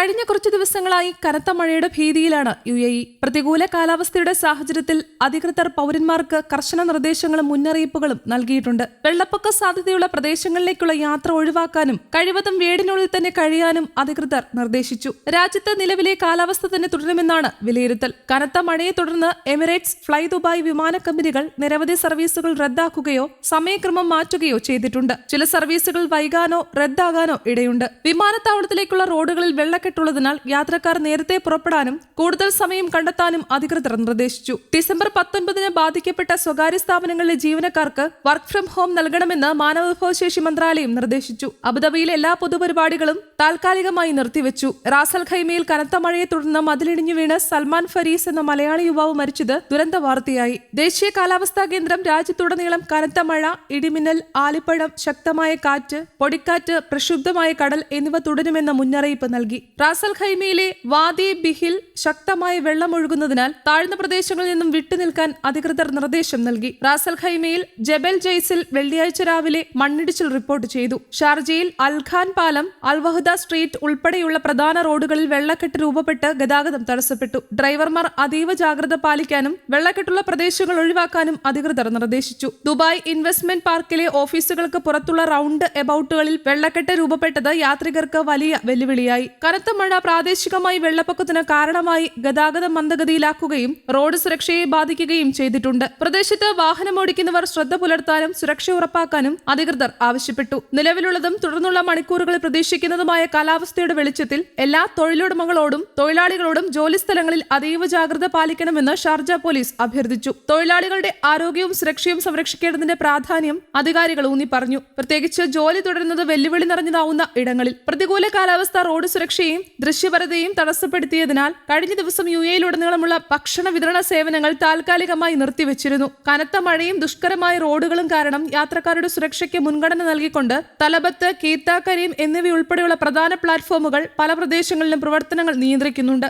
കഴിഞ്ഞ കുറച്ചു ദിവസങ്ങളായി കനത്ത മഴയുടെ ഭീതിയിലാണ് UAE. പ്രതികൂല കാലാവസ്ഥയുടെ സാഹചര്യത്തിൽ അധികൃതർ പൗരന്മാർക്ക് കർശന നിർദ്ദേശങ്ങളും മുന്നറിയിപ്പുകളും നൽകിയിട്ടുണ്ട്. വെള്ളപ്പൊക്ക സാധ്യതയുള്ള പ്രദേശങ്ങളിലേക്കുള്ള യാത്ര ഒഴിവാക്കാനും കഴിവതും വീടിനുള്ളിൽ തന്നെ കഴിയാനും അധികൃതർ നിർദ്ദേശിച്ചു. രാജ്യത്ത് നിലവിലെ കാലാവസ്ഥ തന്നെ തുടരുമെന്നാണ് വിലയിരുത്തൽ. കനത്ത മഴയെ തുടർന്ന് എമിറേറ്റ്സ്, ഫ്ലൈ ദുബായ് വിമാന കമ്പനികൾ നിരവധി സർവീസുകൾ റദ്ദാക്കുകയോ സമയക്രമം മാറ്റുകയോ ചെയ്തിട്ടുണ്ട്. ചില സർവീസുകൾ വൈകാനോ റദ്ദാകാനോ ഇടയുണ്ട്. വിമാനത്താവളത്തിലേക്കുള്ള റോഡുകളിൽ വെള്ളക്കെട്ടുള്ളതിനാൽ യാത്രക്കാർ നേരത്തെ പുറപ്പെടാനും കൂടുതൽ സമയം കണ്ടെത്താനും അധികൃതർ നിർദ്ദേശിച്ചു. ഡിസംബർ 19 ബാധിക്കപ്പെട്ട സ്വകാര്യ സ്ഥാപനങ്ങളിലെ ജീവനക്കാർക്ക് വർക്ക് ഫ്രം ഹോം നൽകണമെന്ന് മാനവവിഭവശേഷി മന്ത്രാലയം നിർദ്ദേശിച്ചു. അബുദാബിയിലെ എല്ലാ പൊതുപരിപാടികളും താൽക്കാലികമായി നിർത്തിവെച്ചു. റാസൽ ഖൈമയിൽ കനത്ത മഴയെ തുടർന്ന് മതിലിടിഞ്ഞു വീണ് സൽമാൻ ഫരീസ് എന്ന മലയാളി യുവാവ് മരിച്ചത് ദുരന്ത വാർത്തയായി. ദേശീയ കാലാവസ്ഥാ കേന്ദ്രം രാജ്യത്തുടനീളം കനത്ത മഴ, ഇടിമിന്നൽ, ആലിപ്പഴം, ശക്തമായ കാറ്റ്, പൊടിക്കാറ്റ്, പ്രക്ഷുബ്ധമായ കടൽ എന്നിവ തുടരുമെന്ന മുന്നറിയിപ്പ് നൽകി. റാസൽ ഖൈമയിലെ വാദി ബിഹിൽ ശക്തമായ വെള്ളമൊഴുകുന്നതിനാൽ താഴ്ന്ന പ്രദേശങ്ങളിൽ നിന്നും വിട്ടുനിൽക്കാൻ അധികൃതർ നിർദ്ദേശം നൽകി. റാസൽ ഖൈമയിൽ ജബൽ ജയ്സിൽ വെള്ളിയാഴ്ച രാവിലെ മണ്ണിടിച്ചിൽ റിപ്പോർട്ട് ചെയ്തു. ഷാർജയിൽ അൽഖാൻ പാലം, അൽവഹദ സ്ട്രീറ്റ് ഉൾപ്പെടെയുള്ള പ്രധാന റോഡുകളിൽ വെള്ളക്കെട്ട് രൂപപ്പെട്ട് ഗതാഗതം തടസ്സപ്പെട്ടു. ഡ്രൈവർമാർ അതീവ ജാഗ്രത പാലിക്കാനും വെള്ളക്കെട്ടുള്ള പ്രദേശങ്ങൾ ഒഴിവാക്കാനും അധികൃതർ നിർദ്ദേശിച്ചു. ദുബായ് ഇൻവെസ്റ്റ്മെന്റ് പാർക്കിലെ ഓഫീസുകൾക്ക് പുറത്തുള്ള റൗണ്ട് എബൌട്ടുകളിൽ വെള്ളക്കെട്ട് രൂപപ്പെട്ടത് യാത്രികർക്ക് വലിയ വെല്ലുവിളിയായി. കനത്ത മഴ പ്രാദേശികമായി വെള്ളപ്പൊക്കത്തിന് കാരണമായി ഗതാഗതം മന്ദഗതിയിലാക്കുകയും റോഡ് സുരക്ഷയെ ബാധിക്കുകയും ചെയ്തിട്ടുണ്ട്. പ്രദേശത്ത് വാഹനമോടിക്കുന്നവർ ശ്രദ്ധ പുലർത്താനും സുരക്ഷ ഉറപ്പാക്കാനും അധികൃതർ ആവശ്യപ്പെട്ടു. നിലവിലുള്ളതും തുടർന്നുള്ള മണിക്കൂറുകളിൽ പ്രതീക്ഷിക്കുന്നതുമായ കാലാവസ്ഥയുടെ വെളിച്ചത്തിൽ എല്ലാ തൊഴിലുടമകളോടും തൊഴിലാളികളോടും ജോലിസ്ഥലങ്ങളിൽ അതീവ ജാഗ്രത പാലിക്കണമെന്ന് ഷാർജ പോലീസ് അഭ്യർത്ഥിച്ചു. തൊഴിലാളികളുടെ ആരോഗ്യവും സുരക്ഷയും സംരക്ഷിക്കേണ്ടതിന്റെ പ്രാധാന്യം അധികാരികൾ ഊന്നി പറഞ്ഞു. പ്രത്യേകിച്ച് ജോലി തുടരുന്നത് വെല്ലുവിളി നിറഞ്ഞതാവുന്ന ഇടങ്ങളിൽ. പ്രതികൂല കാലാവസ്ഥ റോഡ് സുരക്ഷയും ദൃശ്യപരതയും തടസ്സപ്പെടുത്തിയതിനാൽ കഴിഞ്ഞ ദിവസം UAE-യിലുടനീളമുള്ള ഭക്ഷണ വിതരണ സേവനങ്ങൾ താൽക്കാലികമായി നിർത്തിവെച്ചിരുന്നു. കനത്ത മഴയും ദുഷ്കരമായ റോഡുകളും കാരണം യാത്രക്കാരുടെ സുരക്ഷയ്ക്ക് മുൻഗണന നൽകിക്കൊണ്ട് തലബത്ത്, കീത്ത, കരീം എന്നിവയുൾപ്പെടെയുള്ള പ്രധാന പ്ലാറ്റ്ഫോമുകൾ പല പ്രദേശങ്ങളിലും പ്രവർത്തനങ്ങൾ നിയന്ത്രിക്കുന്നുണ്ട്.